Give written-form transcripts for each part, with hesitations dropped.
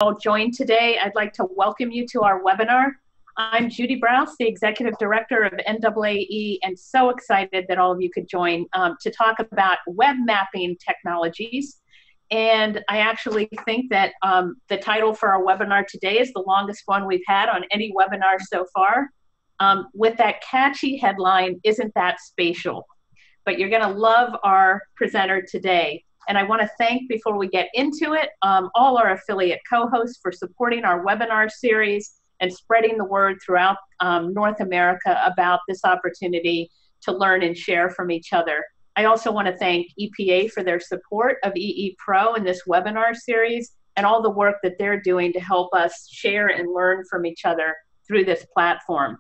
all joined today. I'd like to welcome you to our webinar. I'm Judy Browse, the Executive Director of NAAE, and so excited that all of you could join to talk about web mapping technologies. And I actually think that the title for our webinar today is the longest one we've had on any webinar so far, with that catchy headline, "Isn't That Spatial?" But you're gonna love our presenter today. And I want to thank, before we get into it, all our affiliate co-hosts for supporting our webinar series and spreading the word throughout North America about this opportunity to learn and share from each other. I also want to thank EPA for their support of EE Pro in this webinar series and all the work that they're doing to help us share and learn from each other through this platform.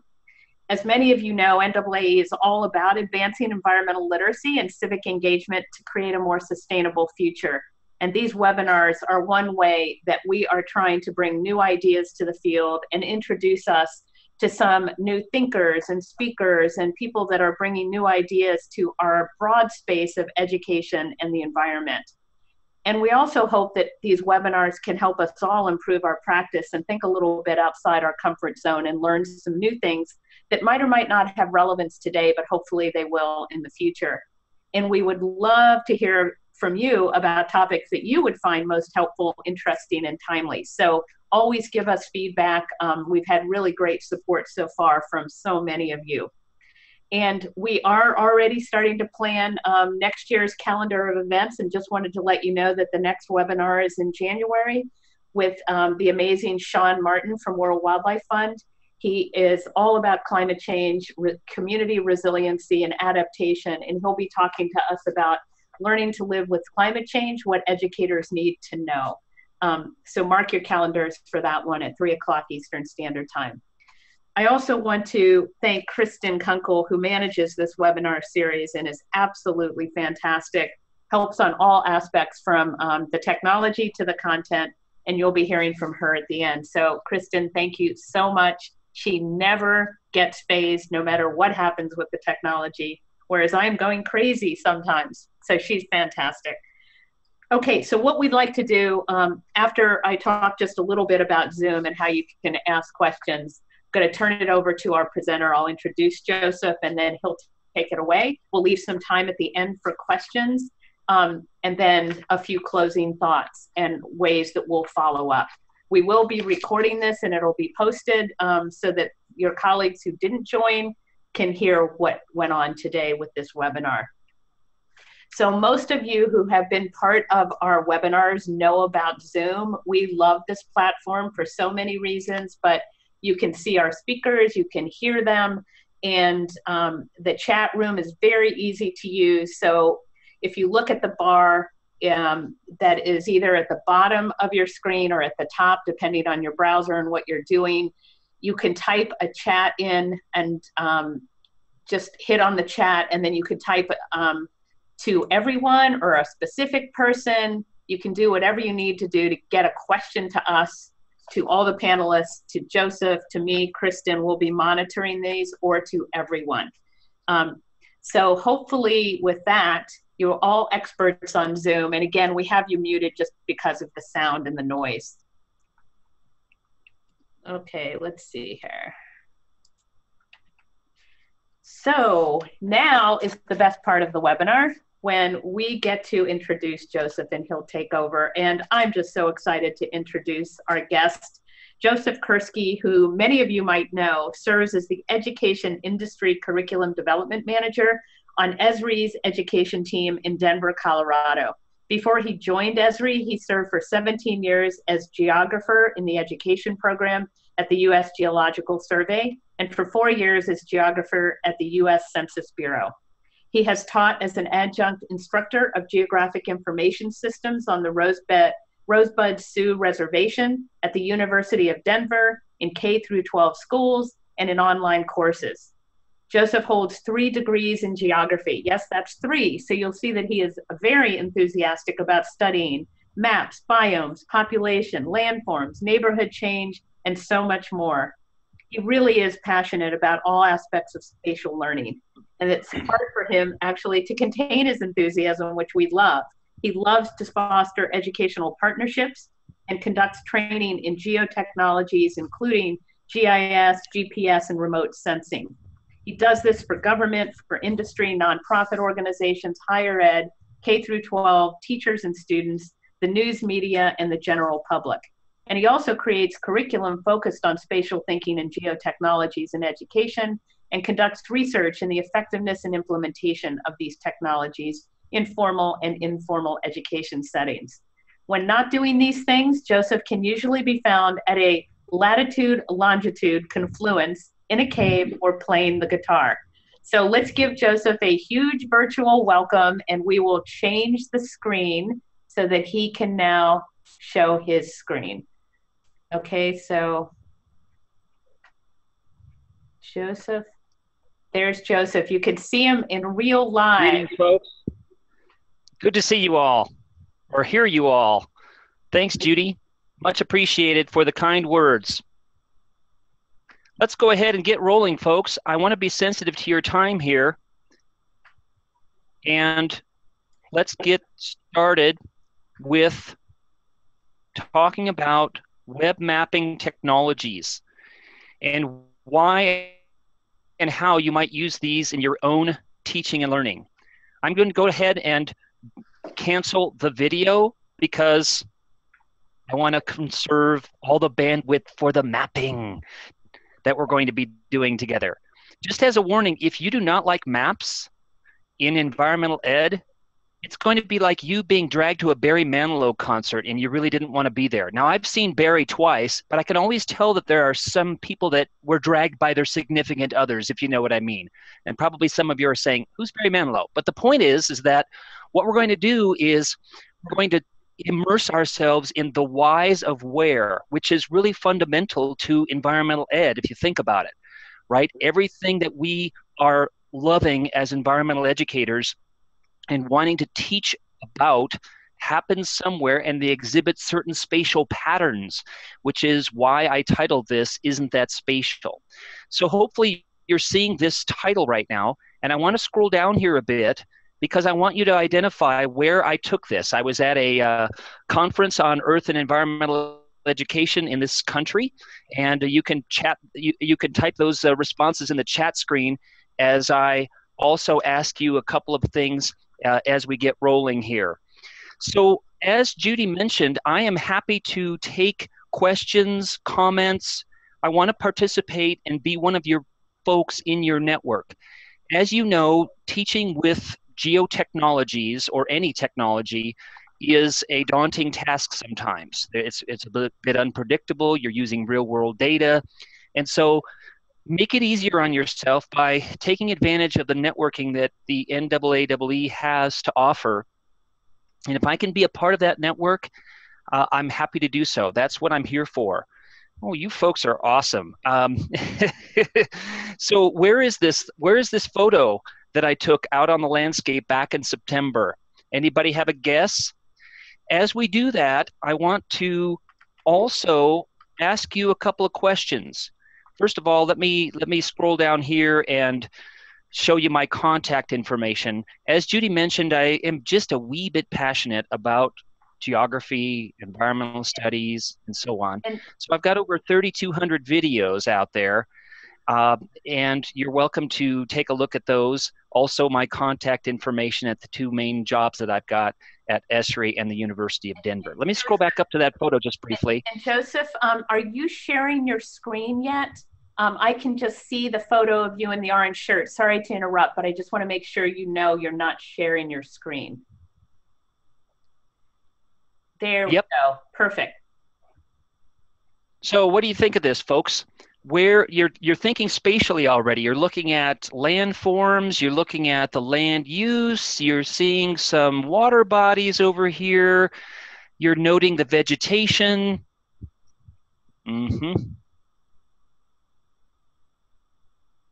As many of you know, NAAE is all about advancing environmental literacy and civic engagement to create a more sustainable future. And these webinars are one way that we are trying to bring new ideas to the field and introduce us to some new thinkers and speakers and people that are bringing new ideas to our broad space of education and the environment. And we also hope that these webinars can help us all improve our practice and think a little bit outside our comfort zone and learn some new things that might or might not have relevance today, but hopefully they will in the future. And we would love to hear from you about topics that you would find most helpful, interesting, and timely. So always give us feedback. We've had really great support so far from so many of you. And we are already starting to plan next year's calendar of events, and just wanted to let you know that the next webinar is in January with the amazing Sean Martin from World Wildlife Fund. He is all about climate change, community resiliency, and adaptation, and he'll be talking to us about learning to live with climate change, what educators need to know. So mark your calendars for that one at 3 o'clock Eastern Standard Time. I also want to thank Kristen Kunkel, who manages this webinar series and is absolutely fantastic, helps on all aspects from the technology to the content, and you'll be hearing from her at the end. So Kristen, thank you so much. She never gets phased no matter what happens with the technology, whereas I'm going crazy sometimes. So she's fantastic. Okay, so what we'd like to do after I talk just a little bit about Zoom and how you can ask questions, I'm going to turn it over to our presenter. I'll introduce Joseph and then he'll take it away. We'll leave some time at the end for questions and then a few closing thoughts and ways that we'll follow up. We will be recording this and it'll be posted so that your colleagues who didn't join can hear what went on today with this webinar. So most of you who have been part of our webinars know about Zoom. We love this platform for so many reasons, but you can see our speakers, you can hear them, and the chat room is very easy to use. So if you look at the bar, that is either at the bottom of your screen or at the top, depending on your browser and what you're doing. You can type a chat in and just hit on the chat, and then you can type to everyone or a specific person. You can do whatever you need to do to get a question to us, to all the panelists, to Joseph, to me, Kristen. Will be monitoring these, or to everyone. So hopefully with that, you're all experts on Zoom. And again, we have you muted just because of the sound and the noise. Okay, let's see here. So now is the best part of the webinar, when we get to introduce Joseph and he'll take over. And I'm just so excited to introduce our guest, Joseph Kerski, who many of you might know serves as the Education Industry Curriculum Development Manager on ESRI's education team in Denver, Colorado. Before he joined ESRI, he served for 17 years as geographer in the education program at the U.S. Geological Survey, and for 4 years as geographer at the U.S. Census Bureau. He has taught as an adjunct instructor of geographic information systems on the Rosebud Sioux Reservation at the University of Denver in K through 12 schools and in online courses. Joseph holds 3 degrees in geography. Yes, that's 3. So you'll see that he is very enthusiastic about studying maps, biomes, population, landforms, neighborhood change, and so much more. He really is passionate about all aspects of spatial learning. And it's hard for him actually to contain his enthusiasm, which we love. He loves to foster educational partnerships and conducts training in geotechnologies, including GIS, GPS, and remote sensing. He does this for government, for industry, nonprofit organizations, higher ed, K through 12, teachers and students, the news media, and the general public. And he also creates curriculum focused on spatial thinking and geotechnologies in education, and conducts research in the effectiveness and implementation of these technologies in formal and informal education settings. When not doing these things, Joseph can usually be found at a latitude-longitude confluence in a cave or playing the guitar. So let's give Joseph a huge virtual welcome, and we will change the screen so that he can now show his screen. Okay, so Joseph, there's Joseph. You can see him in real live. Greetings, folks. Good to see you all, or hear you all. Thanks, Judy. Much appreciated for the kind words. Let's go ahead and get rolling, folks. I want to be sensitive to your time here. And let's get started with talking about web mapping technologies and why and how you might use these in your own teaching and learning. I'm going to go ahead and cancel the video because I want to conserve all the bandwidth for the mapping that we're going to be doing together. Just as a warning, if you do not like maps in environmental ed, it's going to be like you being dragged to a Barry Manilow concert and you really didn't want to be there. Now, I've seen Barry twice, but I can always tell that there are some people that were dragged by their significant others, if you know what I mean. And probably some of you are saying, who's Barry Manilow? But the point is that what we're going to do is we're going to immerse ourselves in the whys of where, which is really fundamental to environmental ed, if you think about it, right? Everything that we are loving as environmental educators and wanting to teach about happens somewhere, and they exhibit certain spatial patterns, which is why I titled this, Isn't That Spatial? So hopefully you're seeing this title right now, and I want to scroll down here a bit because I want you to identify where I took this. I was at a conference on Earth and environmental education in this country, and you can chat. You can type those responses in the chat screen as I also ask you a couple of things as we get rolling here. So as Judy mentioned, I am happy to take questions, comments. I want to participate and be one of your folks in your network. As you know, teaching with geotechnologies or any technology is a daunting task sometimes. It's a bit unpredictable. You're using real-world data. And so make it easier on yourself by taking advantage of the networking that the NAAE has to offer. And if I can be a part of that network, I'm happy to do so. That's what I'm here for. Oh, you folks are awesome. So where is this photo that I took out on the landscape back in September? Anybody have a guess? As we do that, I want to also ask you a couple of questions. First of all, let me scroll down here and show you my contact information. As Judy mentioned, I am just a wee bit passionate about geography, environmental studies, and so on. So I've got over 3,200 videos out there, and you're welcome to take a look at those. Also, my contact information at the two main jobs that I've got at ESRI and the University of Denver. Let me scroll back up to that photo just briefly. And Joseph, are you sharing your screen yet? I can just see the photo of you in the orange shirt. Sorry to interrupt, but I just want to make sure you know you're not sharing your screen. There we go. Perfect. So what do you think of this, folks? Where you're thinking spatially already. You're looking at landforms, you're looking at the land use, you're seeing some water bodies over here, you're noting the vegetation.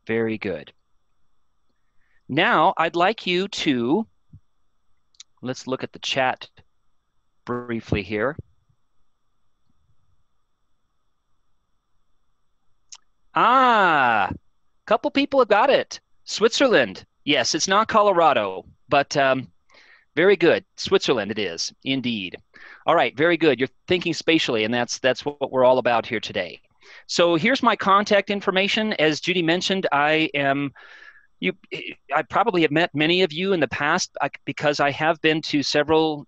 Very good. Now I'd like you to, let's look at the chat briefly here. Ah, a couple people have got it. Switzerland. Yes, it's not Colorado, but Very good. Switzerland it is, indeed. All right, very good. You're thinking spatially, and that's what we're all about here today. So here's my contact information. As Judy mentioned, I probably have met many of you in the past because I have been to several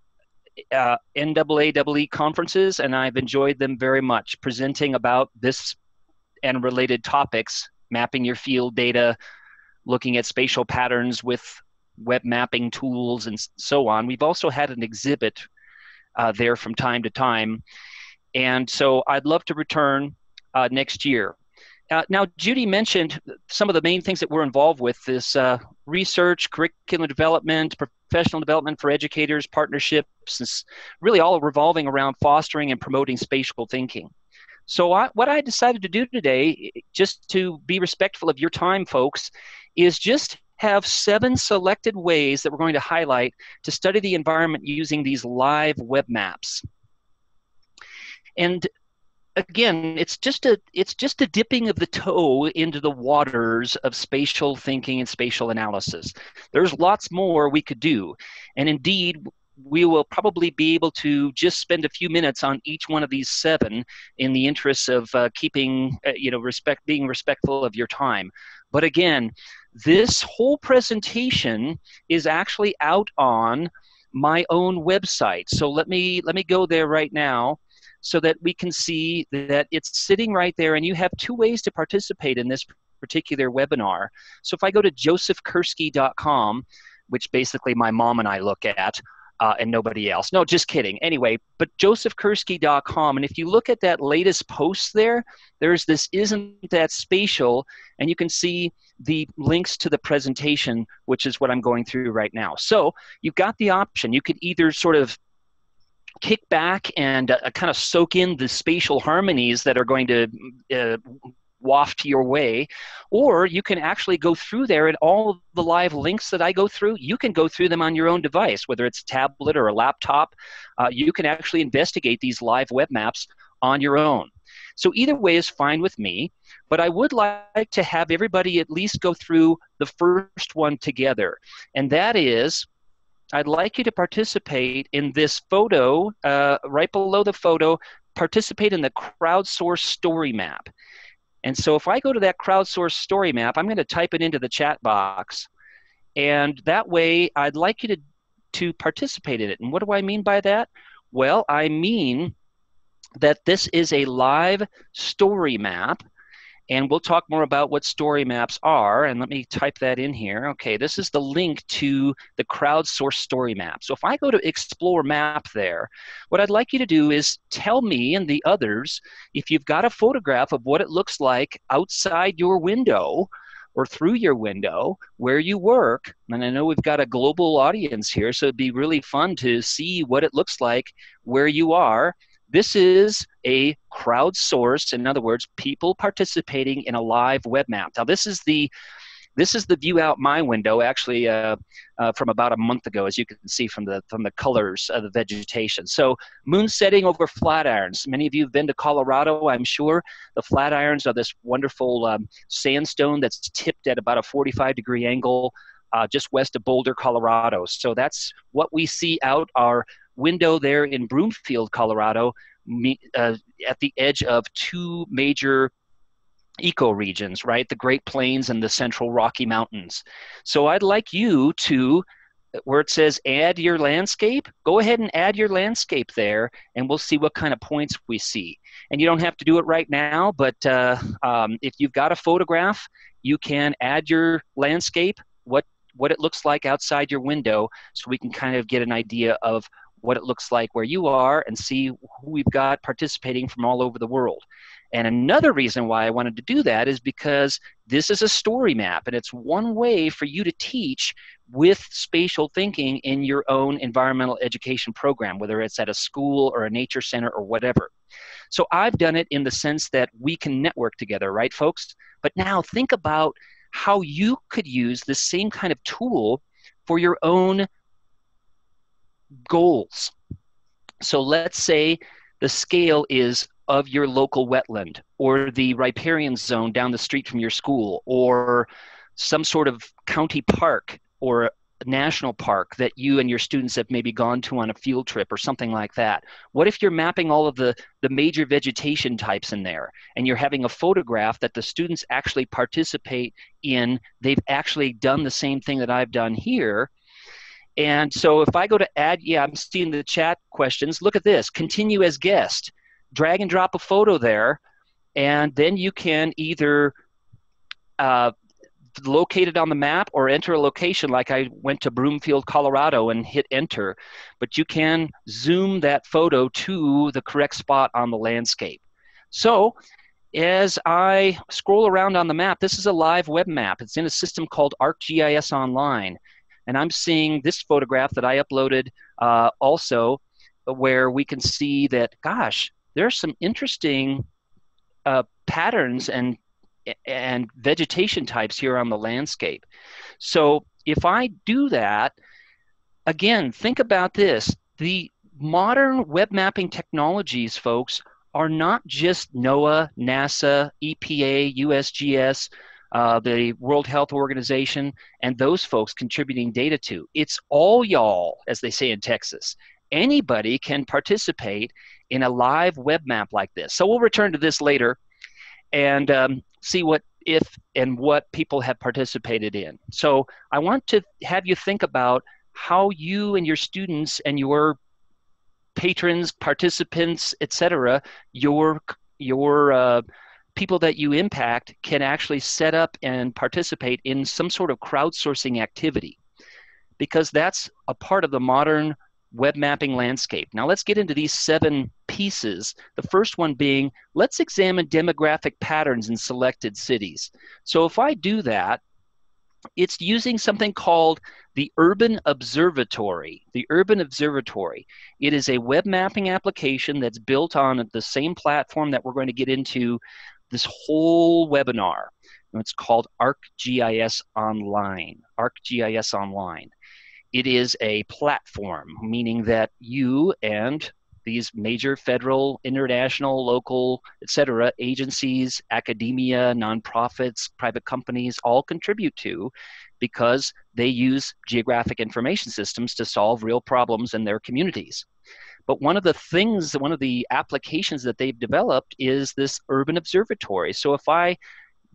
NAAEE conferences, and I've enjoyed them very much, presenting about this and related topics, mapping your field data, looking at spatial patterns with web mapping tools, and so on. We've also had an exhibit there from time to time, and so I'd love to return next year. Now, Judy mentioned some of the main things that we're involved with: this research, curriculum development, professional development for educators, partnerships, is really all revolving around fostering and promoting spatial thinking. So what I decided to do today, just to be respectful of your time, folks, is just have 7 selected ways that we're going to highlight to study the environment using these live web maps. And again, it's just a dipping of the toe into the waters of spatial thinking and spatial analysis. There's lots more we could do. And indeed, we will probably be able to just spend a few minutes on each one of these 7 in the interest of keeping, being respectful of your time. But again, this whole presentation is actually out on my own website. So let me go there right now so that we can see that it's sitting right there, and you have 2 ways to participate in this particular webinar. So if I go to josephkerski.com, which basically my mom and I look at, and nobody else. No, just kidding. Anyway, but josephkerski.com, and if you look at that latest post there, there's this Isn't That Spatial, and you can see the links to the presentation, which is what I'm going through right now. So you've got the option. You could either sort of kick back and kind of soak in the spatial harmonies that are going to waft your way, or you can actually go through there, and all of the live links that I go through, you can go through them on your own device, whether it's a tablet or a laptop. You can actually investigate these live web maps on your own. So either way is fine with me, but I would like to have everybody at least go through the first one together, and that is, I'd like you to participate in this photo, right below the photo, participate in the Crowdsource Story Map. And so if I go to that Crowdsource Story Map, I'm going to type it into the chat box, and that way I'd like you to participate in it. And what do I mean by that? Well, I mean that this is a live story map, and we'll talk more about what story maps are, and let me type that in here. Okay, this is the link to the Crowdsource Story Map. So if I go to Explore Map there, what I'd like you to do is tell me and the others if you've got a photograph of what it looks like outside your window or through your window where you work. And I know we've got a global audience here, so it'd be really fun to see what it looks like where you are. This is a crowdsourced, in other words, people participating in a live web map. Now, this is the view out my window, actually, from about a month ago, as you can see from the colors of the vegetation. So, moon setting over Flatirons. Many of you have been to Colorado, I'm sure. The Flatirons are this wonderful sandstone that's tipped at about a 45-degree angle, just west of Boulder, Colorado. So that's what we see out our window there in Broomfield, Colorado, at the edge of 2 major ecoregions, right? The Great Plains and the Central Rocky Mountains. So I'd like you to, where it says add your landscape, go ahead and add your landscape there, and we'll see what kind of points we see. And you don't have to do it right now, but if you've got a photograph, you can add your landscape, what it looks like outside your window, so we can kind of get an idea of what it looks like where you are and see who we've got participating from all over the world. And another reason why I wanted to do that is because this is a story map, and it's one way for you to teach with spatial thinking in your own environmental education program, whether it's at a school or a nature center or whatever. So I've done it in the sense that we can network together, right, folks? But now think about how you could use the same kind of tool for your own goals. So let's say the scale is of your local wetland, or the riparian zone down the street from your school, or some sort of county park, or national park that you and your students have maybe gone to on a field trip or something like that? What if you're mapping all of the major vegetation types in there, and you're having a photograph that the students actually participate in? They've actually done the same thing that I've done here. And so if I go to add, yeah, I'm seeing the chat questions. Look at this, continue as guest. Drag and drop a photo there, and then you can either locate it on the map or enter a location, like I went to Broomfield, Colorado and hit enter, but you can zoom that photo to the correct spot on the landscape. So as I scroll around on the map, this is a live web map. It's in a system called ArcGIS Online. And I'm seeing this photograph that I uploaded also, where we can see that, gosh, there's some interesting patterns and vegetation types here on the landscape. So if I do that, again, think about this. The modern web mapping technologies, folks, are not just NOAA, NASA, EPA, USGS, the World Health Organization, and those folks contributing data to. It's all y'all, as they say in Texas. Anybody can participate in a live web map like this. So we'll return to this later and see what if and what people have participated in. So I want to have you think about how you and your students and your patrons, participants, etc., your people that you impact can actually set up and participate in some sort of crowdsourcing activity, because that's a part of the modern web mapping landscape. Now let's get into these 7 pieces. The first one being, let's examine demographic patterns in selected cities. So if I do that, it's using something called the Urban Observatory. The Urban Observatory. It is a web mapping application that's built on the same platform that we're going to get into this whole webinar. It's called ArcGIS Online. ArcGIS Online. It is a platform, meaning that you and these major federal, international, local, etc. agencies, academia, nonprofits, private companies all contribute to, because they use geographic information systems to solve real problems in their communities. But one of the applications that they've developed is this Urban Observatory. So if I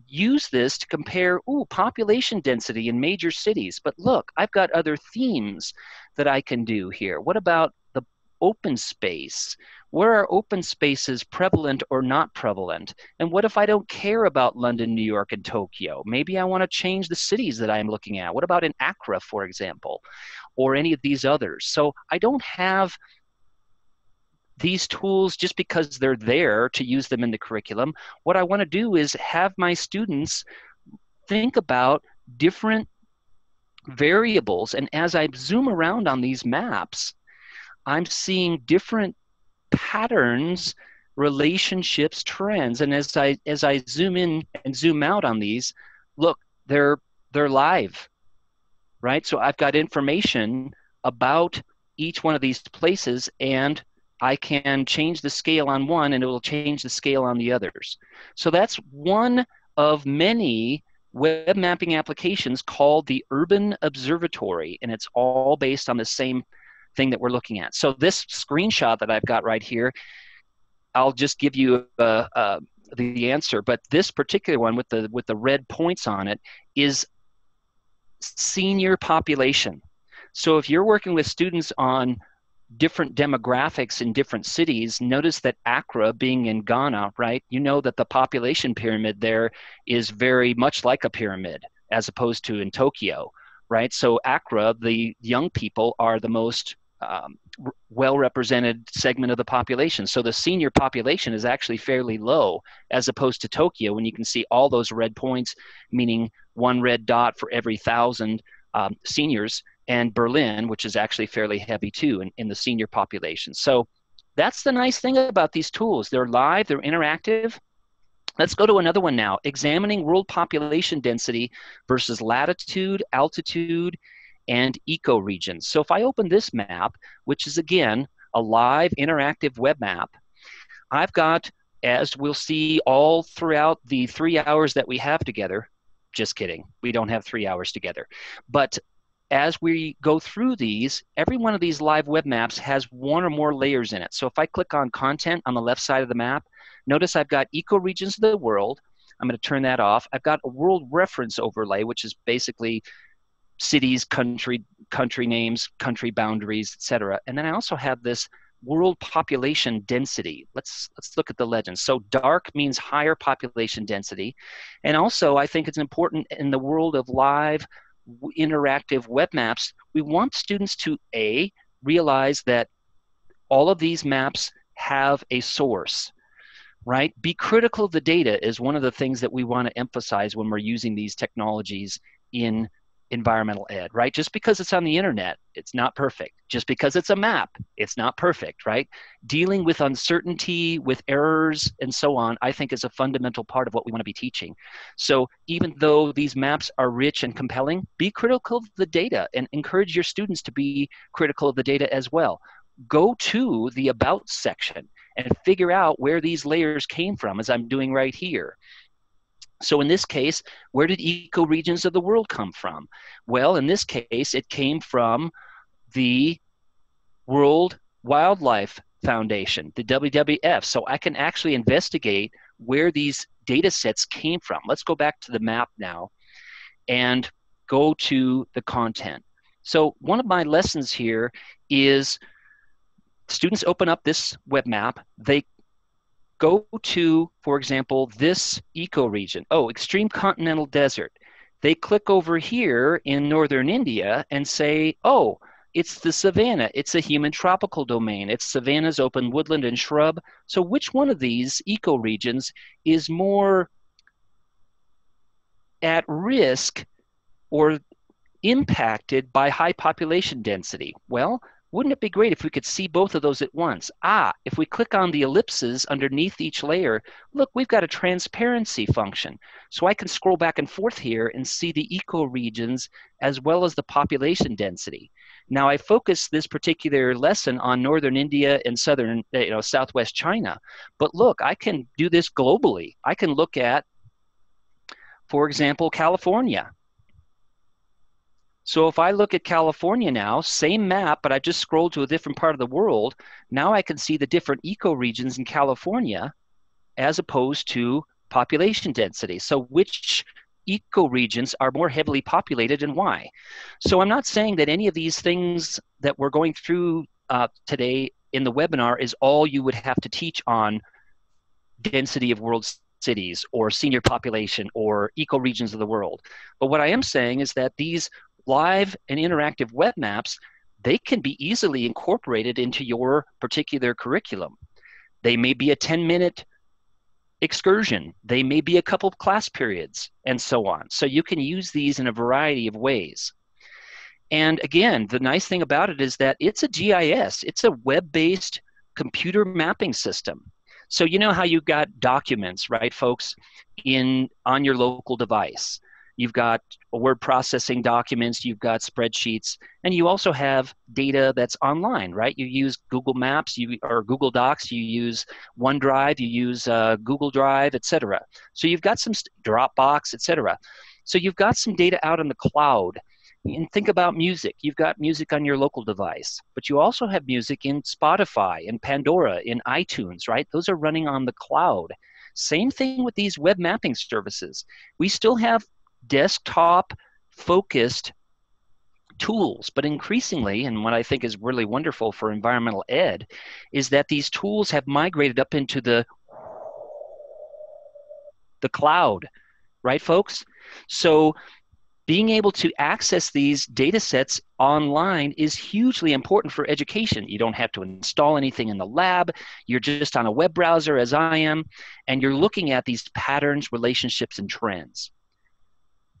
use this to compare population density in major cities, but look, I've got other themes that I can do here. What about the open space? Where are open spaces prevalent or not prevalent? And what if I don't care about London, New York, and Tokyo? Maybe I want to change the cities that I'm looking at. What about in Accra, for example, or any of these others? So I don't have these tools just because they're there to use them in the curriculum. What I want to do is have my students think about different variables. And as I zoom around on these maps, I'm seeing different patterns, relationships, trends. And as I zoom in and zoom out on these, look, they're live, right? So I've got information about each one of these places, and I can change the scale on one and it will change the scale on the others. So that's one of many web mapping applications called the Urban Observatory, and it's all based on the same thing that we're looking at. So this screenshot that I've got right here, I'll just give you the answer, but this particular one with the red points on it is senior population. So if you're working with students on different demographics in different cities, notice that Accra, being in Ghana, right, you know that the population pyramid there is very much like a pyramid as opposed to in Tokyo, right? So Accra, the young people are the most well-represented segment of the population. So the senior population is actually fairly low as opposed to Tokyo, when you can see all those red points, meaning one red dot for every 1,000 seniors, and Berlin, which is actually fairly heavy too in the senior population. So that's the nice thing about these tools. They're live, they're interactive. Let's go to another one now, examining world population density versus latitude, altitude, and ecoregions. So if I open this map, which is again a live interactive web map, I've got, as we'll see all throughout the 3 hours that we have together, just kidding, we don't have 3 hours together, but as we go through these, every one of these live web maps has one or more layers in it. So if I click on content on the left side of the map, notice I've got ecoregions of the world. I'm going to turn that off. I've got a world reference overlay, which is basically cities, country names, country boundaries, etc. And then I also have this world population density. Let's look at the legend. So dark means higher population density. And also I think it's important in the world of live interactive web maps, we want students to realize that all of these maps have a source, right? Be critical of the data is one of the things that we want to emphasize when we're using these technologies in environmental ed, right? Just because it's on the internet, it's not perfect. Just because it's a map, it's not perfect, right? Dealing with uncertainty, with errors, and so on, I think is a fundamental part of what we want to be teaching. So even though these maps are rich and compelling, be critical of the data and encourage your students to be critical of the data as well. Go to the About section and figure out where these layers came from, as I'm doing right here. So in this case, where did ecoregions of the world come from? Well, in this case, it came from the World Wildlife Foundation, the WWF. So I can actually investigate where these data sets came from. Let's go back to the map now and go to the content. So one of my lessons here is students open up this web map. They go to, for example, this ecoregion. Oh, extreme continental desert. They click over here in northern India and say, oh, it's the savanna. It's a human tropical domain. It's savannas, open woodland, and shrub. So which one of these ecoregions is more at risk or impacted by high population density? Well, wouldn't it be great if we could see both of those at once? If we click on the ellipses underneath each layer, look, we've got a transparency function. So I can scroll back and forth here and see the ecoregions as well as the population density. Now I focus this particular lesson on northern India and southern, southwest China. But look, I can do this globally. I can look at, for example, California. So if I look at California now, same map, but I just scrolled to a different part of the world, now I can see the different ecoregions in California as opposed to population density. So which ecoregions are more heavily populated and why? So I'm not saying that any of these things that we're going through today in the webinar is all you would have to teach on density of world cities or senior population or ecoregions of the world. But what I am saying is that these live and interactive web maps, they can be easily incorporated into your particular curriculum. They may be a 10-minute excursion. They may be a couple of class periods and so on. So you can use these in a variety of ways. And again, the nice thing about it is that it's a GIS. It's a web-based computer mapping system. So you know how you've got documents, right, folks, on your local device. You've got word processing documents, you've got spreadsheets, and you also have data that's online, right? You use Google Maps or Google Docs, you use OneDrive, you use Google Drive, etc. So you've got some Dropbox, etc. So you've got some data out in the cloud. And think about music. You've got music on your local device, but you also have music in Spotify, in Pandora, in iTunes, right? Those are running on the cloud. Same thing with these web mapping services. We still have desktop-focused tools, but increasingly, and what I think is really wonderful for environmental ed, is that these tools have migrated up into the cloud, right, folks? So being able to access these data sets online is hugely important for education. You don't have to install anything in the lab. You're just on a web browser, as I am, and you're looking at these patterns, relationships, and trends.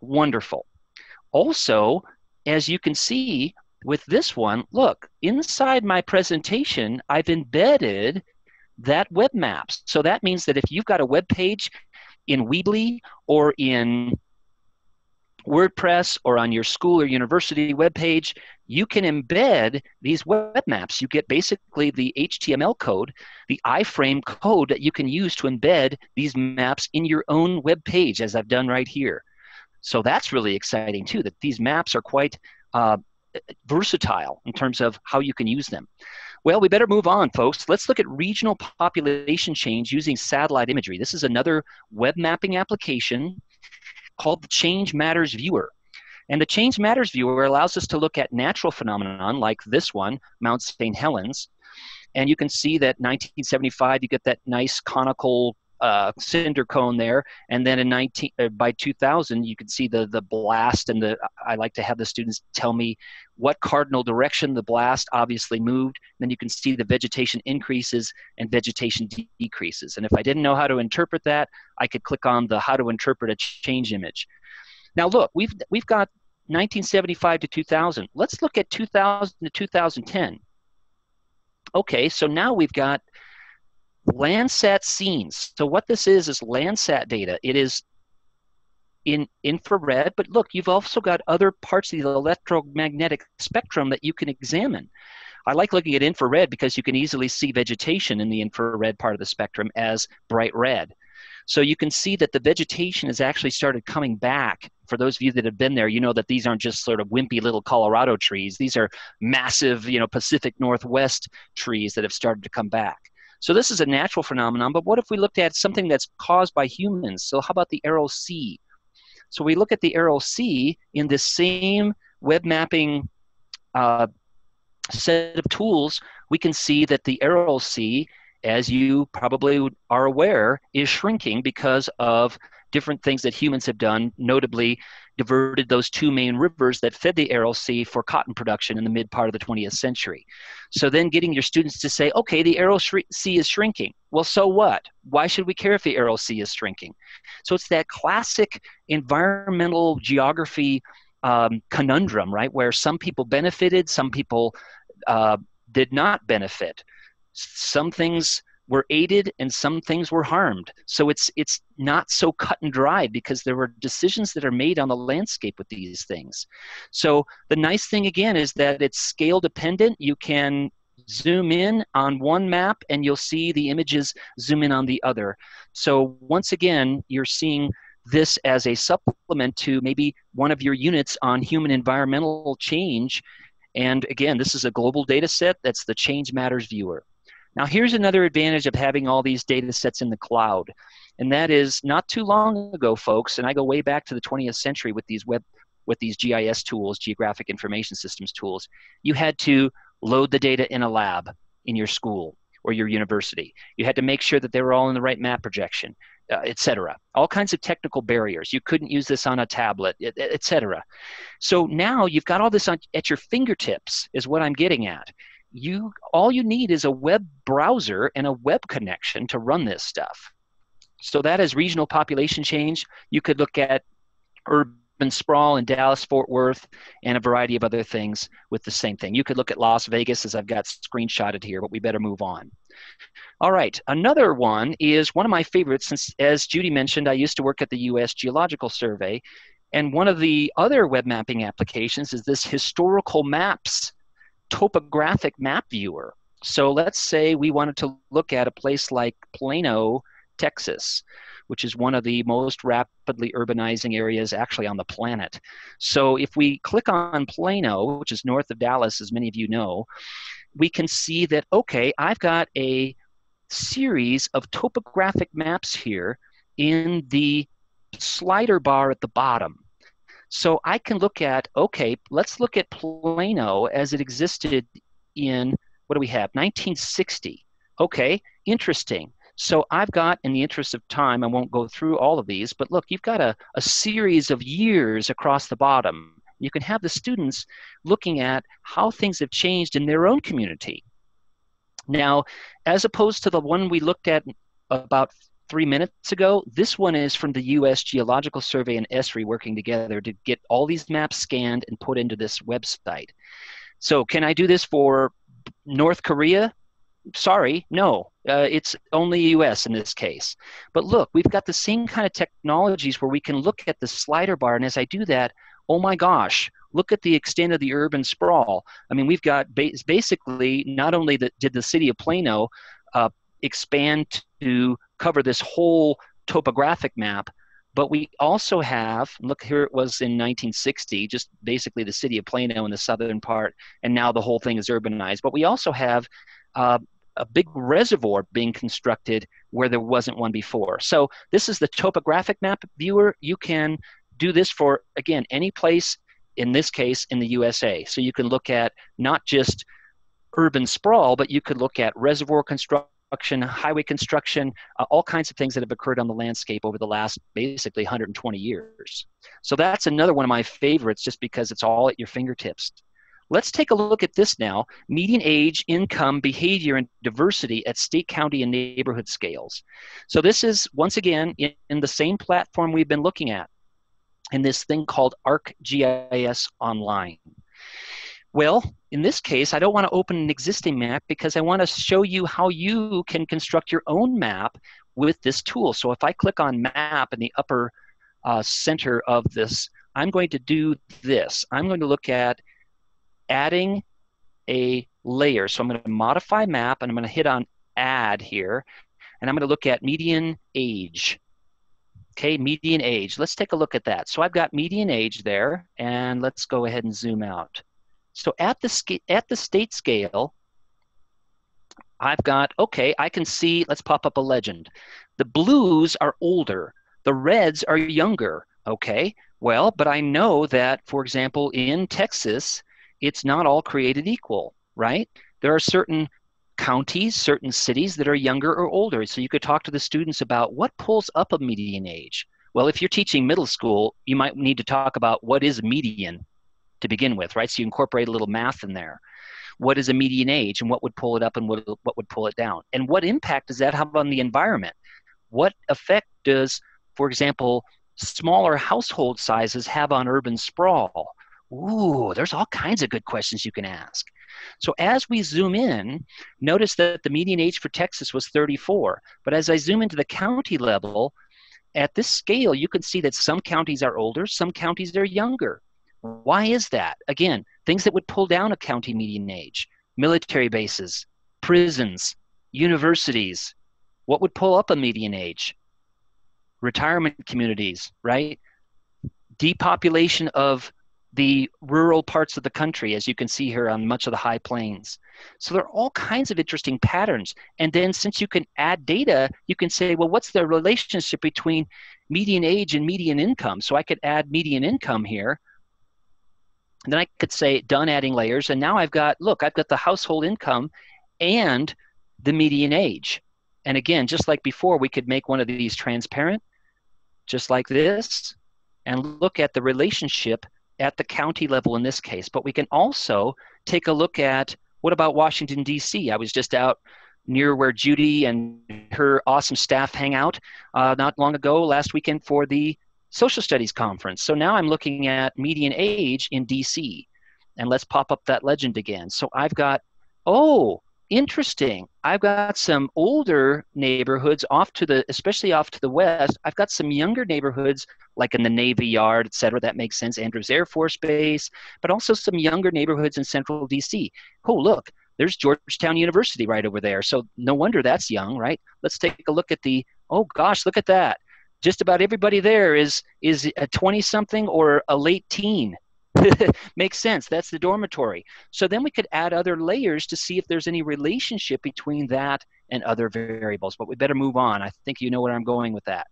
Wonderful. Also, as you can see with this one, look, inside my presentation, I've embedded that web map. So that means that if you've got a web page in Weebly or in WordPress or on your school or university web page, you can embed these web maps. You get basically the HTML code, the iframe code that you can use to embed these maps in your own web page, as I've done right here. So that's really exciting too, that these maps are quite uh, versatile in terms of how you can use them. Well, we better move on, folks. Let's look at regional population change using satellite imagery. This is another web mapping application called the Change Matters Viewer. And the Change Matters Viewer allows us to look at natural phenomenon like this one, Mount St. Helens. And you can see that 1975, you get that nice conical cinder cone there. And then by 2000, you can see the blast. And I like to have the students tell me what cardinal direction the blast obviously moved. Then you can see the vegetation increases and vegetation decreases. And if I didn't know how to interpret that, I could click on the how to interpret a change image. Now look, we've got 1975 to 2000. Let's look at 2000 to 2010. Okay, so now we've got Landsat scenes. So what this is Landsat data. It is in infrared, but look, you've also got other parts of the electromagnetic spectrum that you can examine. I like looking at infrared because you can easily see vegetation in the infrared part of the spectrum as bright red. So you can see that the vegetation has actually started coming back. For those of you that have been there, you know that these aren't just sort of wimpy little Colorado trees. These are massive, Pacific Northwest trees that have started to come back. So this is a natural phenomenon, but what if we looked at something that's caused by humans? So how about the Arrow C? So we look at the Arrow C in this same web mapping set of tools. We can see that the Arrow C, as you probably are aware, is shrinking because of different things that humans have done, notably diverted those two main rivers that fed the Aral Sea for cotton production in the mid part of the 20th century. So then getting your students to say, okay, the Aral Sea is shrinking. Well, so what? Why should we care if the Aral Sea is shrinking? So it's that classic environmental geography conundrum, right, where some people benefited, some people did not benefit. Some things were aided and some things were harmed. So it's not so cut and dry because there were decisions that are made on the landscape with these things. So the nice thing again is that it's scale dependent. You can zoom in on one map and you'll see the images zoom in on the other. So once again, you're seeing this as a supplement to maybe one of your units on human environmental change. And again, this is a global data set. That's the Change Matters Viewer. Now, here's another advantage of having all these data sets in the cloud, and that is not too long ago, folks, and I go way back to the 20th century with these GIS tools, Geographic Information Systems tools, you had to load the data in a lab in your school or your university. You had to make sure that they were all in the right map projection, et cetera. All kinds of technical barriers. You couldn't use this on a tablet, et cetera. So now you've got all this at your fingertips is what I'm getting at. All you need is a web browser and a web connection to run this stuff. So that is regional population change. You could look at urban sprawl in Dallas, Fort Worth, and a variety of other things with the same thing. You could look at Las Vegas, as I've got screenshotted here, but we better move on. All right, another one is one of my favorites, since as Judy mentioned, I used to work at the U.S. Geological Survey, and one of the other web mapping applications is this historical maps topographic map viewer. So let's say we wanted to look at a place like Plano, Texas, which is one of the most rapidly urbanizing areas actually on the planet. So if we click on Plano, which is north of Dallas, as many of you know, we can see that, okay, I've got a series of topographic maps here in the slider bar at the bottom. So I can look at, okay, let's look at Plano as it existed in, what do we have, 1960. Okay, interesting. So I've got, in the interest of time, I won't go through all of these, but look, you've got a series of years across the bottom. You can have the students looking at how things have changed in their own community. Now, as opposed to the one we looked at about 3 minutes ago, this one is from the U.S. Geological Survey and ESRI working together to get all these maps scanned and put into this website. So can I do this for North Korea? Sorry, no. It's only U.S. in this case. But look, we've got the same kind of technologies where we can look at the slider bar, and as I do that, oh my gosh, look at the extent of the urban sprawl. I mean, we've got basically not only did the city of Plano expand to cover this whole topographic map, But we also have, look here, it was in 1960, just basically the city of Plano in the southern part, and now the whole thing is urbanized. But we also have a big reservoir being constructed where there wasn't one before. So this is the topographic map viewer. You can do this for, again, any place, in this case, in the USA. So you can look at not just urban sprawl, but you could look at reservoir construction, highway construction, all kinds of things that have occurred on the landscape over the last basically 120 years. So that's another one of my favorites just because it's all at your fingertips. Let's take a look at this now, median age, income, behavior, and diversity at state, county, and neighborhood scales. So this is, once again, in the same platform we've been looking at, in this thing called ArcGIS Online. Well, in this case, I don't want to open an existing map because I want to show you how you can construct your own map with this tool. So if I click on Map in the upper center of this, I'm going to do this. I'm going to look at adding a layer. So I'm going to modify map, and I'm going to hit on Add here, and I'm going to look at median age. Okay, median age. Let's take a look at that. So I've got median age there, and let's go ahead and zoom out. So at the state scale, I've got, okay, I can see, let's pop up a legend. The blues are older. The reds are younger. Okay, well, but I know that, for example, in Texas, it's not all created equal, right? There are certain counties, certain cities that are younger or older. So you could talk to the students about what pulls up a median age. Well, if you're teaching middle school, you might need to talk about what is median to begin with, right? So you incorporate a little math in there. What is a median age, and what would pull it up and what would pull it down? And what impact does that have on the environment? What effect does, for example, smaller household sizes have on urban sprawl? Ooh, there's all kinds of good questions you can ask. So as we zoom in, notice that the median age for Texas was 34. But as I zoom into the county level, at this scale, you can see that some counties are older, some counties are younger. Why is that? Again, things that would pull down a county median age: military bases, prisons, universities. What would pull up a median age? Retirement communities, right? Depopulation of the rural parts of the country, as you can see here on much of the high plains. So there are all kinds of interesting patterns. And then since you can add data, you can say, well, what's the relationship between median age and median income? So I could add median income here. And then I could say, done adding layers. And now I've got, look, I've got the household income and the median age. And again, just like before, we could make one of these transparent, just like this, and look at the relationship at the county level in this case. But we can also take a look at, what about Washington, D.C.? I was just out near where Judy and her awesome staff hang out not long ago, last weekend, for the Social Studies Conference. So now I'm looking at median age in D.C. And let's pop up that legend again. So I've got, oh, interesting. I've got some older neighborhoods especially off to the west. I've got some younger neighborhoods like in the Navy Yard, et cetera. That makes sense. Andrews Air Force Base, but also some younger neighborhoods in central DC. Oh, look, there's Georgetown University right over there. So no wonder that's young, right? Let's take a look at oh gosh, look at that. Just about everybody there is a 20-something or a late teen. Makes sense. That's the dormitory. So then we could add other layers to see if there's any relationship between that and other variables. But we better move on. I think you know where I'm going with that.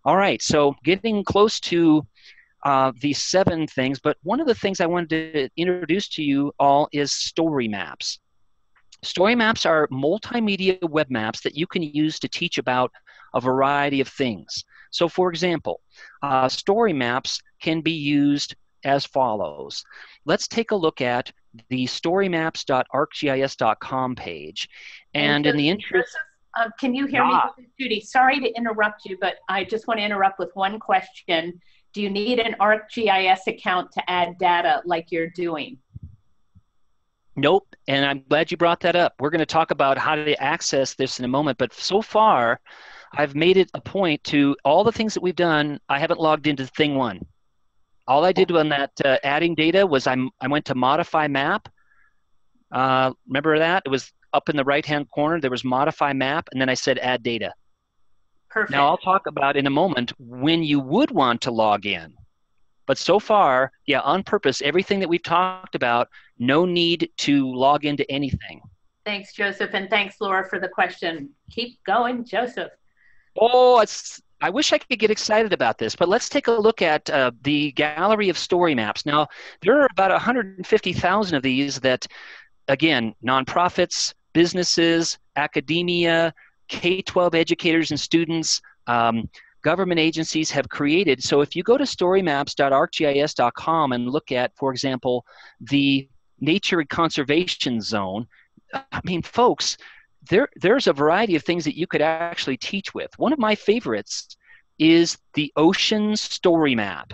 All right. So getting close to these 7 things. But one of the things I wanted to introduce to you all is story maps. Story maps are multimedia web maps that you can use to teach about a variety of things. So for example, story maps can be used as follows. Let's take a look at the storymaps.arcgis.com page. And in the interest... can you hear me, Judy? Sorry to interrupt you, but I just want to interrupt with one question. Do you need an ArcGIS account to add data like you're doing? Nope, and I'm glad you brought that up. We're going to talk about how to access this in a moment, but so far, I've made it a point to all the things that we've done, I haven't logged into thing 1. All I did on that adding data was I went to modify map. Remember that? It was up in the right-hand corner. There was modify map, and then I said add data. Now, Perfect. I'll talk about in a moment when you would want to log in. But so far, yeah, on purpose, everything that we've talked about, no need to log into anything. Thanks, Joseph, and thanks, Laura, for the question. Keep going, Joseph. Oh, I wish I could get excited about this, but let's take a look at the gallery of story maps. Now, there are about 150,000 of these that, again, nonprofits, businesses, academia, K-12 educators and students, government agencies have created. So if you go to storymaps.arcgis.com and look at, for example, the nature and conservation zone, I mean, folks, there's a variety of things that you could actually teach with. One of my favorites is the ocean story map.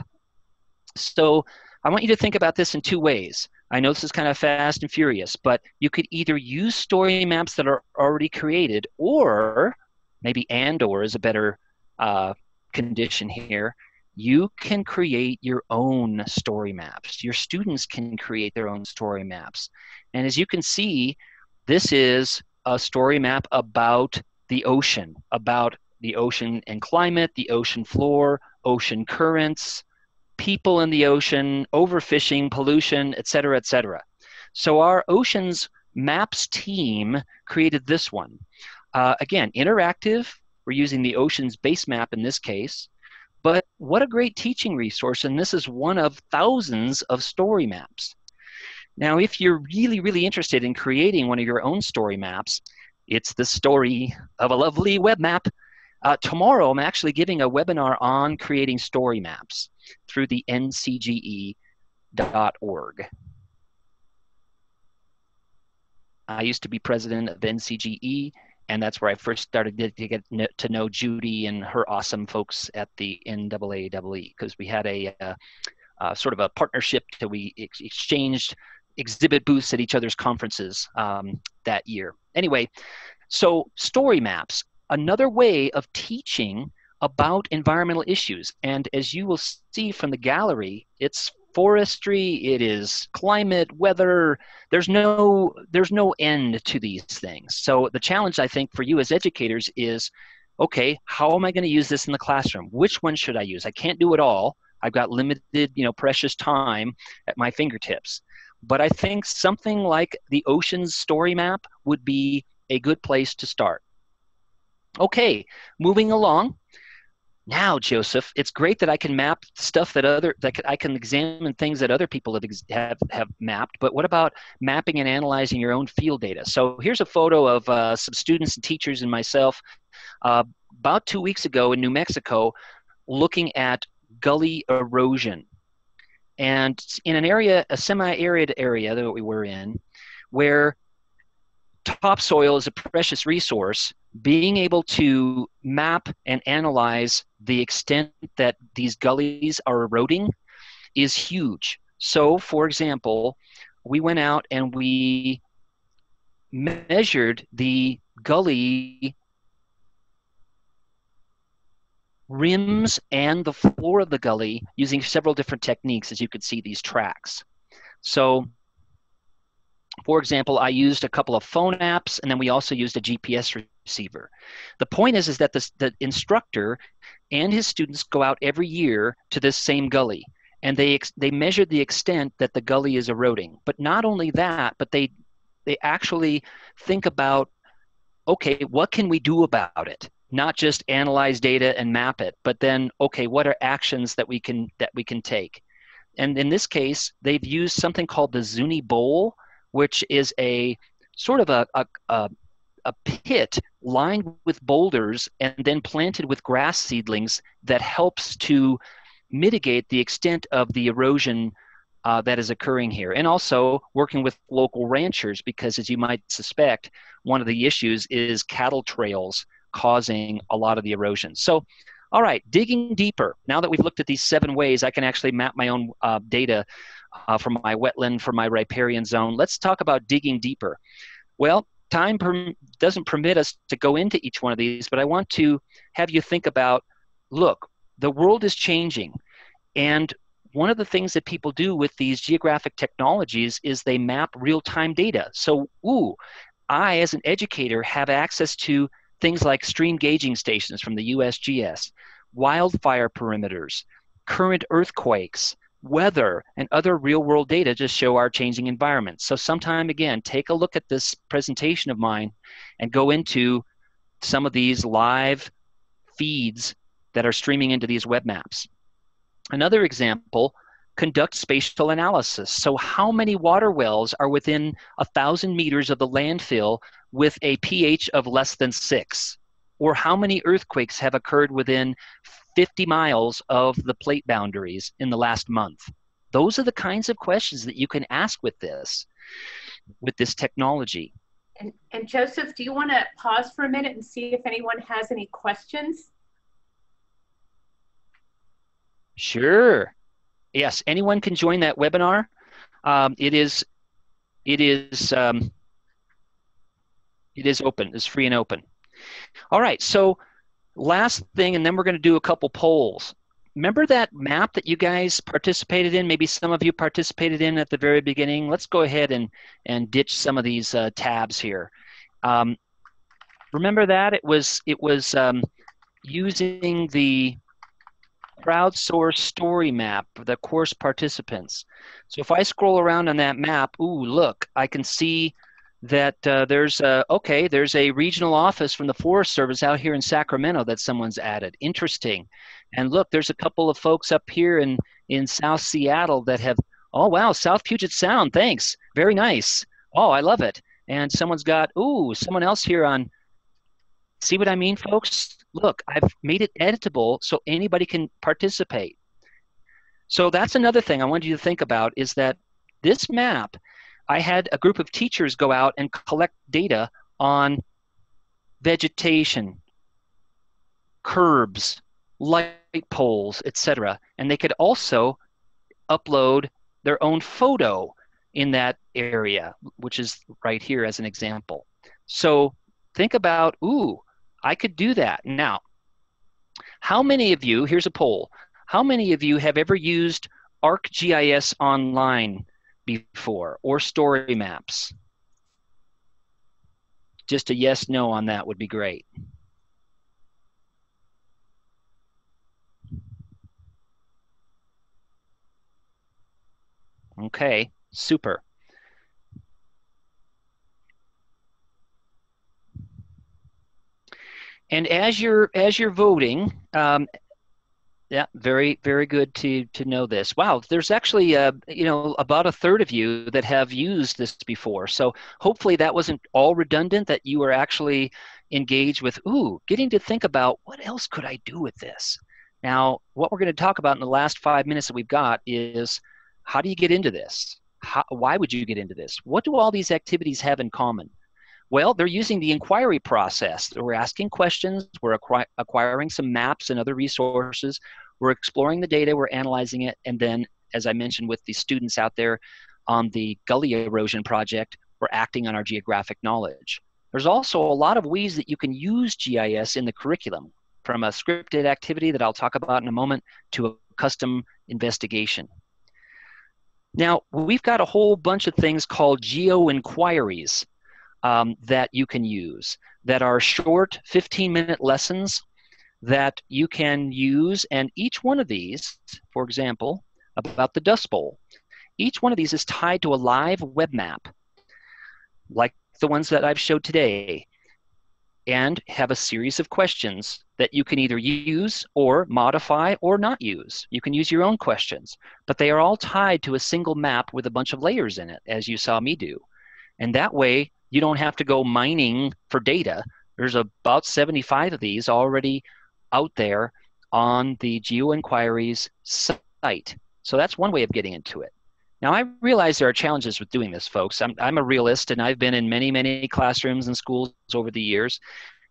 So I want you to think about this in two ways. I know this is kind of fast and furious, but you could either use story maps that are already created, or maybe or is a better condition here. You can create your own story maps. Your students can create their own story maps. And as you can see, this is a story map about the ocean and climate, the ocean floor, ocean currents, people in the ocean, overfishing, pollution, et cetera, et cetera. So our oceans maps team created this one. Again, interactive. We're using the oceans base map in this case. But what a great teaching resource, and this is one of thousands of story maps. Now, if you're really, really interested in creating one of your own story maps, it's the story of a lovely web map. Tomorrow, I'm actually giving a webinar on creating story maps through the ncge.org. I used to be president of NCGE, and that's where I first started to get to know Judy and her awesome folks at the NAAE, because we had a sort of a partnership that we exchanged exhibit booths at each other's conferences that year. Anyway, so story maps, another way of teaching about environmental issues. And as you will see from the gallery, it's forestry, it is climate, weather. There's no end to these things. So the challenge, I think, for you as educators is, okay, how am I going to use this in the classroom? Which one should I use? I can't do it all. I've got limited, precious time at my fingertips. But I think something like the oceans story map would be a good place to start. Okay, moving along. Now, Joseph, it's great that I can map stuff I can examine things that other people have mapped. But what about mapping and analyzing your own field data? So here's a photo of some students and teachers and myself about 2 weeks ago in New Mexico, looking at gully erosion. And in an area, a semi-arid area that we were in, where topsoil is a precious resource, being able to map and analyze the extent that these gullies are eroding is huge. So, for example, we went out and we measured the gully rims and the floor of the gully using several different techniques, as you could see these tracks. So, for example, I used a couple of phone apps, and then we also used a GPS receiver. The point is that the instructor and his students go out every year to this same gully, and they measure the extent that the gully is eroding. But not only that, but they actually think about, okay, what can we do about it? Not just analyze data and map it, but then, okay, what are actions that we can take? And in this case, they've used something called the Zuni Bowl, which is a sort of a pit lined with boulders and then planted with grass seedlings that helps to mitigate the extent of the erosion that is occurring here. And also working with local ranchers, because as you might suspect, one of the issues is cattle trails causing a lot of the erosion. So, all right, digging deeper. Now that we've looked at these 7 ways I can actually map my own data from my wetland, from my riparian zone, let's talk about digging deeper. Well, time doesn't permit us to go into each one of these, but I want to have you think about, look, the world is changing. And one of the things that people do with these geographic technologies is they map real-time data. So, I, as an educator, have access to things like stream gauging stations from the USGS, wildfire perimeters, current earthquakes, weather, and other real-world data to show our changing environment. So sometime, again, take a look at this presentation of mine and go into some of these live feeds that are streaming into these web maps. Another example, conduct spatial analysis. So how many water wells are within 1,000 meters of the landfill with a pH of less than 6? Or how many earthquakes have occurred within 50 miles of the plate boundaries in the last month? Those are the kinds of questions that you can ask with this technology. And Joseph, do you want to pause for a minute and see if anyone has any questions? Sure. Yes, anyone can join that webinar. It is open. It's free and open. All right. So last thing, and then we're going to do a couple polls. Remember that map that you guys participated in? Maybe some of you participated in at the very beginning. Let's go ahead and ditch some of these tabs here. Remember that it was using the Crowdsource Story Map for the course participants. So if I scroll around on that map, ooh, look, I can see that there's a regional office from the Forest Service out here in Sacramento that someone's added. Interesting. And look, there's a couple of folks up here in South Seattle that have, oh wow, South Puget Sound, thanks, very nice. Oh, I love it. And someone's got, ooh, someone else here on, see what I mean, folks? Look, I've made it editable so anybody can participate. So that's another thing I wanted you to think about, is that this map, I had a group of teachers go out and collect data on vegetation, curbs, light poles, etc. And they could also upload their own photo in that area, which is right here as an example. So think about, ooh, I could do that. Now, how many of you, here's a poll, how many of you have ever used ArcGIS Online before, or story maps? Just a yes, no on that would be great. Okay, super. And as you're voting, yeah, very, very good to know this. Wow, there's actually about a third of you that have used this before. So hopefully that wasn't all redundant, that you were actually engaged with, ooh, getting to think about what else could I do with this? Now, what we're going to talk about in the last 5 minutes that we've got is, how do you get into this? Why would you get into this? What do all these activities have in common? Well, they're using the inquiry process. We're asking questions, we're acquiring some maps and other resources, we're exploring the data, we're analyzing it, and then, as I mentioned with the students out there on the gully erosion project, we're acting on our geographic knowledge. There's also a lot of ways that you can use GIS in the curriculum, from a scripted activity that I'll talk about in a moment to a custom investigation. Now, we've got a whole bunch of things called geo-inquiries that you can use, that are short 15-minute lessons that you can use. And each one of these, for example, about the Dust Bowl, each one of these is tied to a live web map, like the ones that I've showed today, and have a series of questions that you can either use or modify or not use. You can use your own questions, but they are all tied to a single map with a bunch of layers in it, as you saw me do. And that way, you don't have to go mining for data. There's about 75 of these already out there on the GeoInquiries site. So that's one way of getting into it. Now, I realize there are challenges with doing this, folks. I'm a realist, and I've been in many, many classrooms and schools over the years.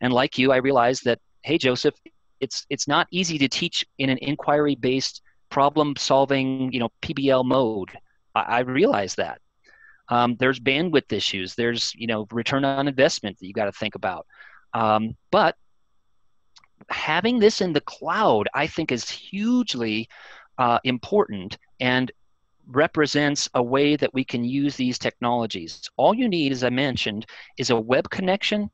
And like you, I realize that, hey, Joseph, it's not easy to teach in an inquiry-based problem-solving, PBL mode. I realize that. There's bandwidth issues. There's, return on investment that you got to think about. But having this in the cloud, I think, is hugely important and represents a way that we can use these technologies. All you need, as I mentioned, is a web connection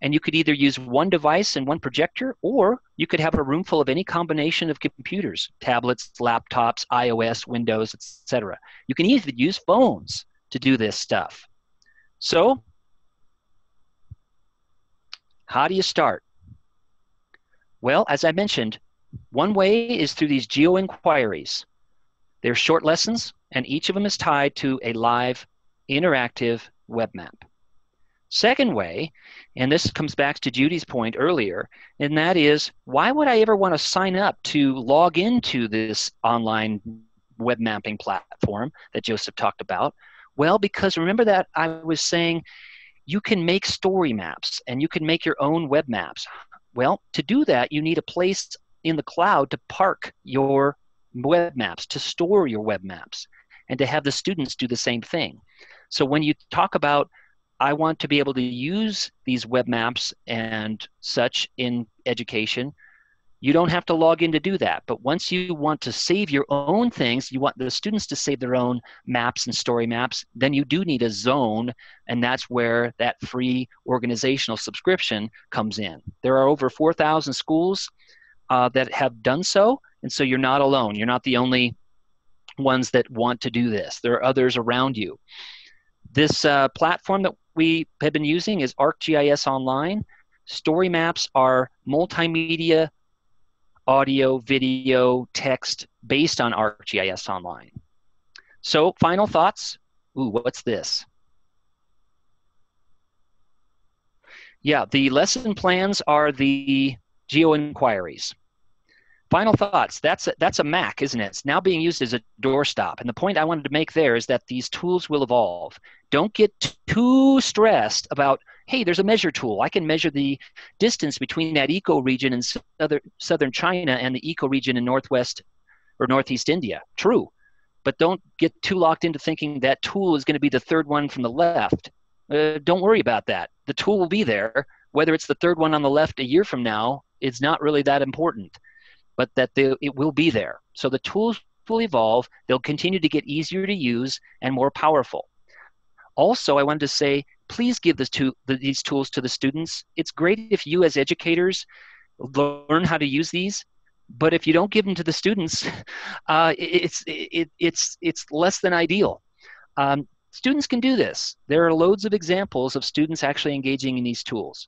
And you could either use one device and one projector, or you could have a room full of any combination of computers, tablets, laptops, iOS, Windows, etc. You can even use phones to do this stuff. So, how do you start? Well, as I mentioned, one way is through these geo-inquiries. They're short lessons, and each of them is tied to a live, interactive web map. Second way, and this comes back to Judy's point earlier, and that is, why would I ever want to sign up to log into this online web mapping platform that Joseph talked about? Well, because remember that I was saying you can make story maps and you can make your own web maps. Well, to do that, you need a place in the cloud to park your web maps, to store your web maps, and to have the students do the same thing. So when you talk about, I want to be able to use these web maps and such in education, you don't have to log in to do that. But once you want to save your own things, you want the students to save their own maps and story maps, then you do need a zone, and that's where that free organizational subscription comes in. There are over 4,000 schools that have done so, and so you're not alone. You're not the only ones that want to do this. There are others around you. This platform that we have been using is ArcGIS Online. Story maps are multimedia, audio, video, text based on ArcGIS Online. So, final thoughts. Ooh, what's this? Yeah, the lesson plans are the geo-inquiries. Final thoughts. That's a Mac, isn't it? It's now being used as a doorstop. And the point I wanted to make there is that these tools will evolve. Don't get too stressed about, hey, there's a measure tool. I can measure the distance between that eco-region in southern China and the eco-region in northwest or northeast India. True. But don't get too locked into thinking that tool is going to be the third one from the left. Don't worry about that. The tool will be there. Whether it's the third one on the left a year from now, it's not really that important. But that it will be there. So the tools will evolve. They'll continue to get easier to use and more powerful. Also, I wanted to say, please give these tools to the students. It's great if you as educators learn how to use these, but if you don't give them to the students, it's less than ideal. Students can do this. There are loads of examples of students actually engaging in these tools.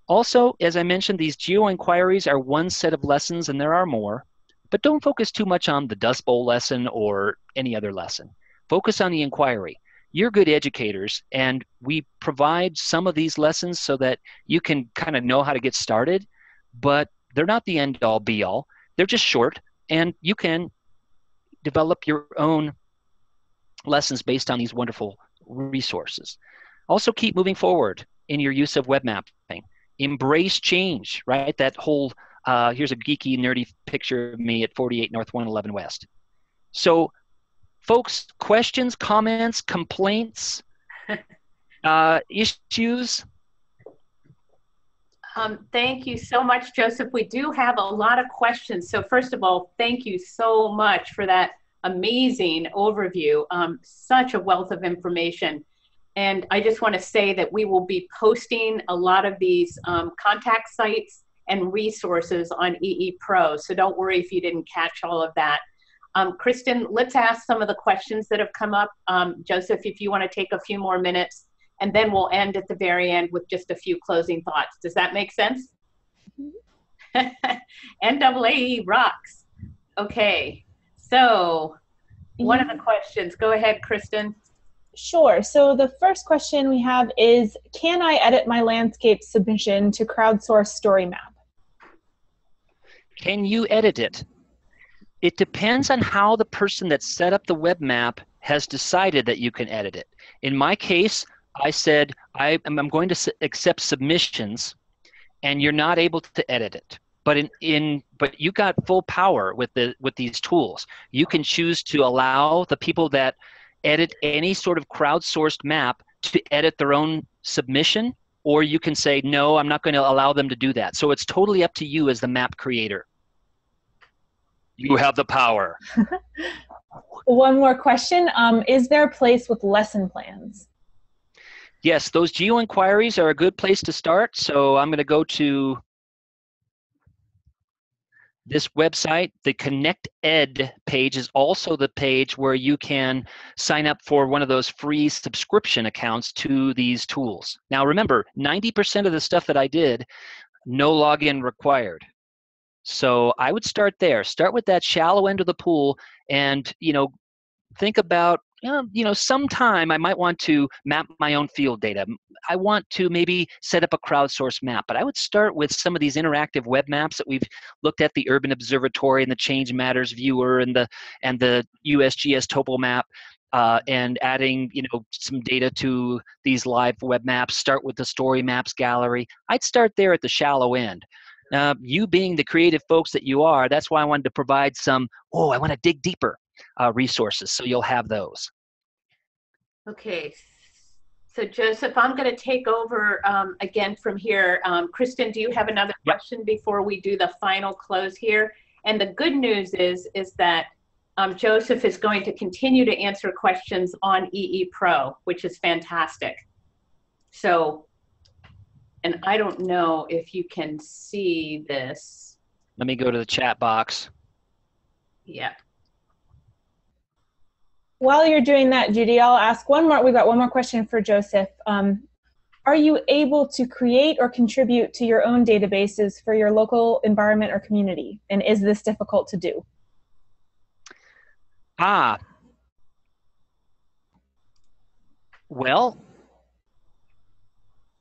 Also, as I mentioned, these geo-inquiries are one set of lessons, and there are more, but don't focus too much on the Dust Bowl lesson or any other lesson. Focus on the inquiry. You're good educators, and we provide some of these lessons so that you can kind of know how to get started, but they're not the end-all, be-all. They're just short, and you can develop your own lessons based on these wonderful resources. Also, keep moving forward in your use of web mapping. Embrace change, right? That whole, here's a geeky, nerdy picture of me at 48 North 111 West. So, folks, questions, comments, complaints, issues? Thank you so much, Joseph. We do have a lot of questions. So first of all, thank you so much for that amazing overview. Such a wealth of information. And I just want to say that we will be posting a lot of these contact sites and resources on EE Pro. So don't worry if you didn't catch all of that. Kristen, let's ask some of the questions that have come up. Joseph, if you want to take a few more minutes, and then we'll end at the very end with just a few closing thoughts. Does that make sense? NAAE rocks. Okay, so one of the questions, go ahead, Kristen. Sure. So the first question we have is, can I edit my landscape submission to Crowdsource Story Map? Can you edit it? It depends on how the person that set up the web map has decided that you can edit it. In my case, I said, I'm going to accept submissions, and you're not able to edit it. But but you got full power with these tools. You can choose to allow the people that edit any sort of crowdsourced map to edit their own submission, or you can say, no, I'm not going to allow them to do that. So it's totally up to you as the map creator. You have the power. One more question. Is there a place with lesson plans? Yes, those geo inquiries are a good place to start. So I'm going to go to this website. The Connect Ed page is also the page where you can sign up for one of those free subscription accounts to these tools. Now remember, 90% of the stuff that I did, no login required. So I would start there. Start with that shallow end of the pool, and think about sometime I might want to map my own field data. I want to maybe set up a crowdsource map, but I would start with some of these interactive web maps that we've looked at, the Urban Observatory and the Change Matters Viewer and the USGS Topo Map, and adding some data to these live web maps. Start with the Story Maps gallery. I'd start there at the shallow end. You being the creative folks that you are, that's why I wanted to provide some, I want to dig deeper resources, so you'll have those. Okay, so Joseph, I'm going to take over again from here. Kristen, do you have another question before we do the final close here? And the good news is that Joseph is going to continue to answer questions on EE Pro, which is fantastic. So, and I don't know if you can see this. Let me go to the chat box. Yeah. While you're doing that, Judy, I'll ask one more. We've got one more question for Joseph. Are you able to create or contribute to your own databases for your local environment or community? And is this difficult to do? Well,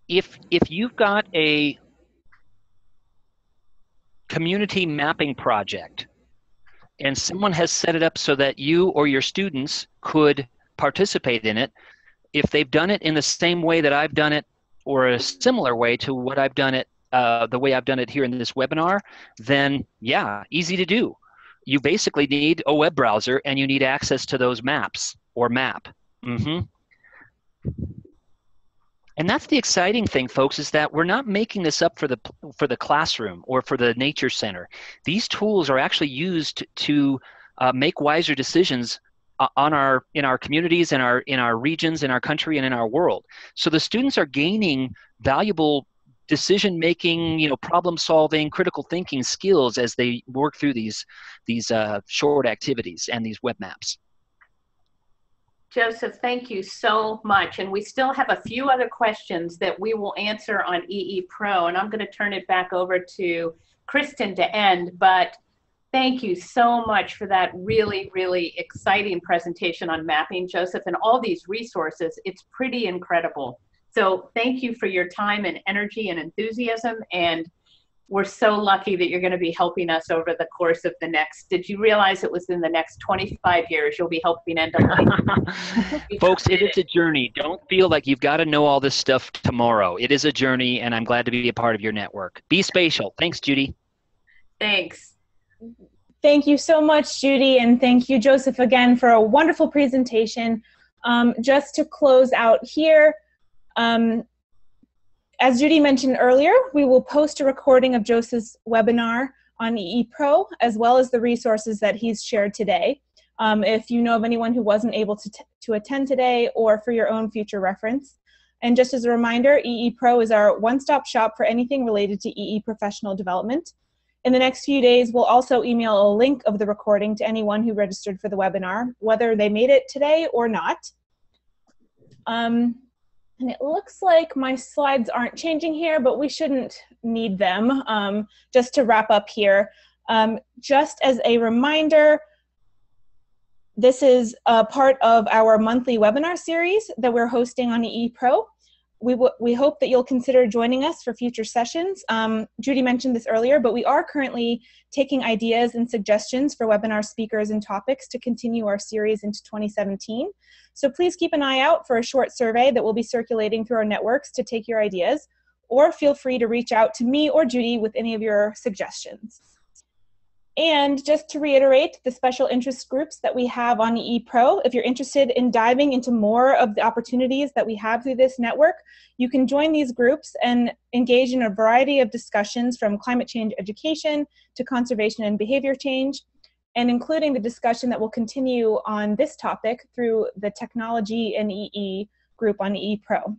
if you've got a community mapping project and someone has set it up so that you or your students could participate in it, if they've done it in the same way that I've done it or a similar way to what I've done it, the way I've done it here in this webinar, then yeah, easy to do. You basically need a web browser and you need access to those maps or map. And that's the exciting thing, folks, is that we're not making this up for the classroom or for the nature center. These tools are actually used to make wiser decisions in our communities, in our regions, in our country, and in our world. So the students are gaining valuable decision-making, problem-solving, critical thinking skills as they work through these short activities and these web maps. Joseph, thank you so much. And we still have a few other questions that we will answer on EE Pro, and I'm going to turn it back over to Kristen to end. But thank you so much for that really, really exciting presentation on mapping, Joseph, and all these resources. It's pretty incredible. So thank you for your time and energy and enthusiasm. And we're so lucky that you're going to be helping us over the course of the next, did you realize it was in the next 25 years you'll be helping NAA? Folks, it is a journey. Don't feel like you've got to know all this stuff tomorrow. It is a journey, and I'm glad to be a part of your network. Be spatial. Thanks, Judy. Thanks. Thank you so much, Judy, and thank you, Joseph, again for a wonderful presentation. Just to close out here, as Judy mentioned earlier, we will post a recording of Joseph's webinar on EE Pro, as well as the resources that he's shared today. If you know of anyone who wasn't able to attend today, or for your own future reference. And just as a reminder, EE Pro is our one-stop shop for anything related to EE professional development. In the next few days, we'll also email a link of the recording to anyone who registered for the webinar, whether they made it today or not. And it looks like my slides aren't changing here, but we shouldn't need them. Just to wrap up here, just as a reminder, this is a part of our monthly webinar series that we're hosting on EE Pro. We hope that you'll consider joining us for future sessions. Judy mentioned this earlier, but we are currently taking ideas and suggestions for webinar speakers and topics to continue our series into 2017. So please keep an eye out for a short survey that will be circulating through our networks to take your ideas, or feel free to reach out to me or Judy with any of your suggestions. And just to reiterate the special interest groups that we have on EE Pro, if you're interested in diving into more of the opportunities that we have through this network, you can join these groups and engage in a variety of discussions, from climate change education to conservation and behavior change, and including the discussion that will continue on this topic through the technology and EE group on EE Pro.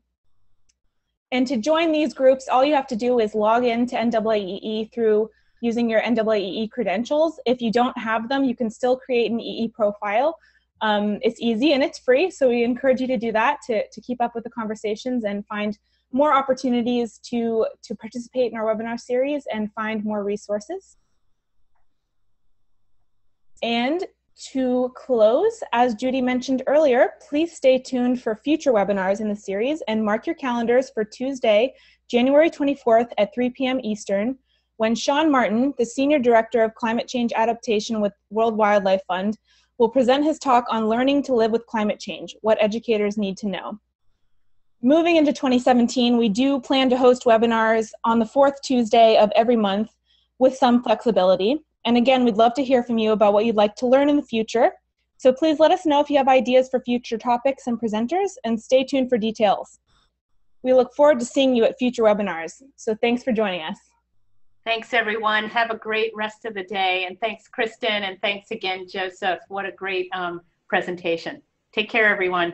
And to join these groups, all you have to do is log in to NAAEE through using your NAAEE credentials. If you don't have them, you can still create an EE profile. It's easy and it's free, so we encourage you to do that to keep up with the conversations and find more opportunities to participate in our webinar series and find more resources. And to close, as Judy mentioned earlier, please stay tuned for future webinars in the series and mark your calendars for Tuesday, January 24th at 3 p.m. Eastern, when Sean Martin, the Senior Director of Climate Change Adaptation with World Wildlife Fund, will present his talk on learning to live with climate change, what educators need to know. Moving into 2017, we do plan to host webinars on the fourth Tuesday of every month with some flexibility. And again, we'd love to hear from you about what you'd like to learn in the future. So please let us know if you have ideas for future topics and presenters, and stay tuned for details. We look forward to seeing you at future webinars. So thanks for joining us. Thanks, everyone. Have a great rest of the day. And thanks, Kristen. And thanks again, Joseph. What a great presentation. Take care, everyone.